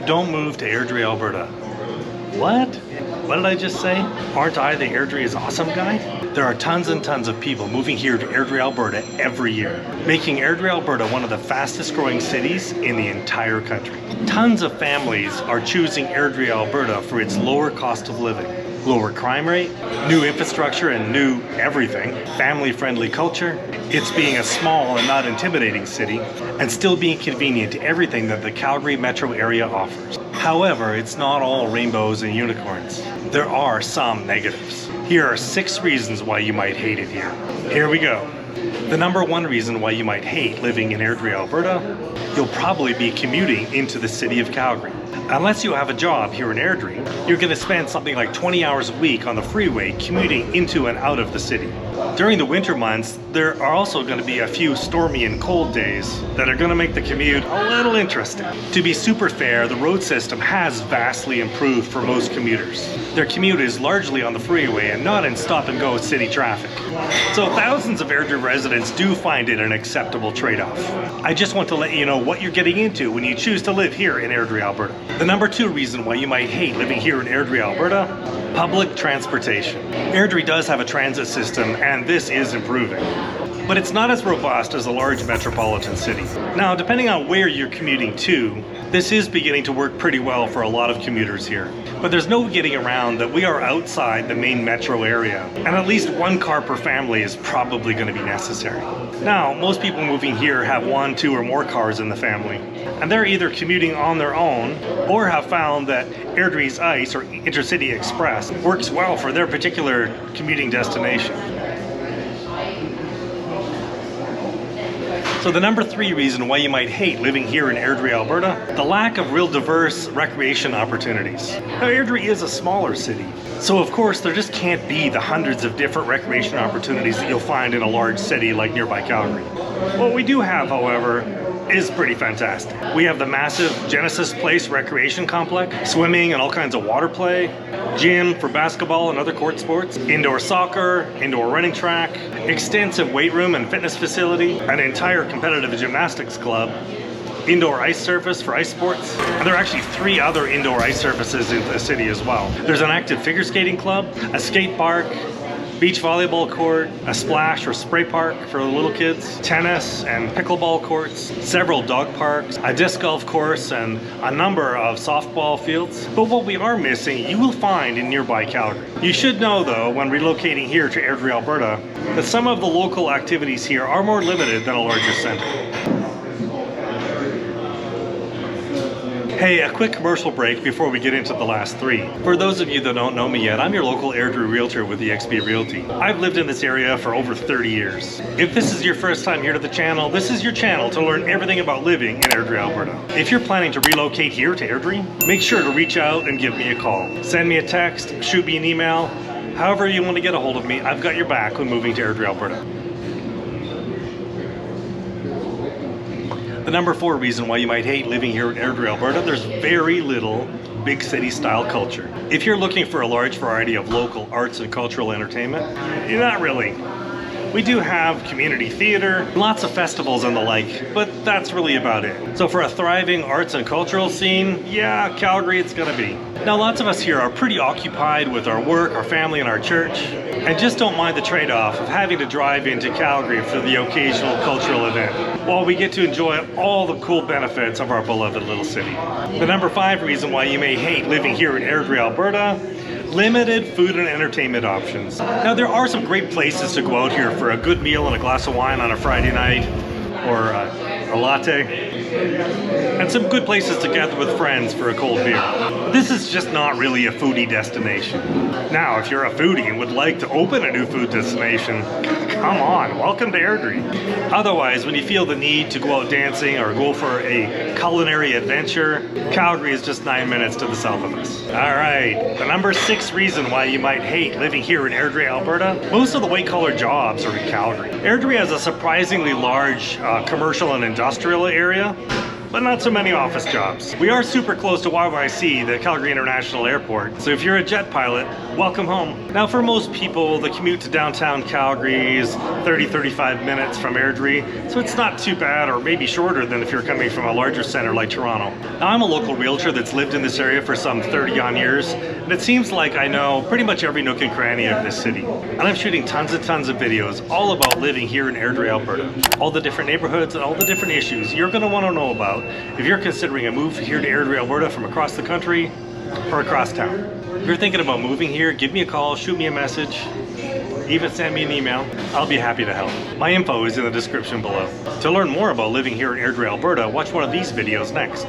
Don't move to Airdrie, Alberta. What? What did I just say? Aren't I the Airdrie is awesome guy? There are tons and tons of people moving here to Airdrie, Alberta every year, making Airdrie, Alberta one of the fastest growing cities in the entire country. Tons of families are choosing Airdrie, Alberta for its lower cost of living, lower crime rate, new infrastructure and new everything, family-friendly culture, it's being a small and not intimidating city, and still being convenient to everything that the Calgary metro area offers. However, it's not all rainbows and unicorns. There are some negatives. Here are 6 reasons why you might hate it here. Here we go. The number 1 reason why you might hate living in Airdrie, Alberta, you'll probably be commuting into the city of Calgary. Unless you have a job here in Airdrie, you're going to spend something like 20 hours a week on the freeway commuting into and out of the city. During the winter months, there are also going to be a few stormy and cold days that are going to make the commute a little interesting. To be super fair, the road system has vastly improved for most commuters. Their commute is largely on the freeway and not in stop-and-go city traffic. So thousands of Airdrie residents do find it an acceptable trade-off. I just want to let you know what you're getting into when you choose to live here in Airdrie, Alberta. The number 2 reason why you might hate living here in Airdrie, Alberta, public transportation. Airdrie does have a transit system and this is improving, but it's not as robust as a large metropolitan city. Now, depending on where you're commuting to, this is beginning to work pretty well for a lot of commuters here. But there's no getting around that we are outside the main metro area, and at least 1 car per family is probably going to be necessary. Now, most people moving here have 1, 2, or more cars in the family, and they're either commuting on their own or have found that Airdrie's ICE or Intercity Express works well for their particular commuting destination. So the number 3 reason why you might hate living here in Airdrie, Alberta, the lack of real diverse recreation opportunities. Now, Airdrie is a smaller city, so of course there just can't be the hundreds of different recreation opportunities that you'll find in a large city like nearby Calgary. What we do have, however, is pretty fantastic. We have the massive Genesis Place Recreation Complex, swimming and all kinds of water play, gym for basketball and other court sports, indoor soccer, indoor running track, extensive weight room and fitness facility, an entire competitive gymnastics club, indoor ice surface for ice sports, and there are actually 3 other indoor ice surfaces in the city as well. There's an active figure skating club, a skate park, beach volleyball court, a splash or spray park for the little kids, tennis and pickleball courts, several dog parks, a disc golf course, and a number of softball fields. But what we are missing, you will find in nearby Calgary. You should know though, when relocating here to Airdrie, Alberta, that some of the local activities here are more limited than a larger center. Hey, a quick commercial break before we get into the last 3. For those of you that don't know me yet, I'm your local Airdrie Realtor with eXp Realty. I've lived in this area for over 30 years. If this is your first time here to the channel, this is your channel to learn everything about living in Airdrie, Alberta. If you're planning to relocate here to Airdrie, make sure to reach out and give me a call. Send me a text, shoot me an email, however you want to get a hold of me, I've got your back when moving to Airdrie, Alberta. The number 4 reason why you might hate living here in Airdrie, Alberta, there's very little big city style culture. If you're looking for a large variety of local arts and cultural entertainment, you're not really. We do have community theater, lots of festivals and the like, but that's really about it. So for a thriving arts and cultural scene, yeah, Calgary it's gonna be. Now lots of us here are pretty occupied with our work, our family, and our church, and just don't mind the trade-off of having to drive into Calgary for the occasional cultural event, while we get to enjoy all the cool benefits of our beloved little city. The number 5 reason why you may hate living here in Airdrie, Alberta, limited food and entertainment options. Now there are some great places to go out here for a good meal and a glass of wine on a Friday night, or a latte, and some good places to gather with friends for a cold beer. But this is just not really a foodie destination. Now, if you're a foodie and would like to open a new food destination, come on, welcome to Airdrie. Otherwise, when you feel the need to go out dancing or go for a culinary adventure, Calgary is just 9 minutes to the south of us. All right, the number 6 reason why you might hate living here in Airdrie, Alberta, most of the white-collar jobs are in Calgary. Airdrie has a surprisingly large commercial and industrial area, but not so many office jobs. We are super close to YYC, the Calgary International Airport, so if you're a jet pilot, welcome home. Now for most people, the commute to downtown Calgary is 30-35 minutes from Airdrie, so it's not too bad, or maybe shorter than if you're coming from a larger center like Toronto. Now I'm a local realtor that's lived in this area for some 30-on years, and it seems like I know pretty much every nook and cranny of this city. And I'm shooting tons and tons of videos all about living here in Airdrie, Alberta. All the different neighborhoods and all the different issues you're going to want to know about if you're considering a move here to Airdrie, Alberta from across the country or across town. If you're thinking about moving here, give me a call, shoot me a message, even send me an email. I'll be happy to help. My info is in the description below. To learn more about living here in Airdrie, Alberta, watch one of these videos next.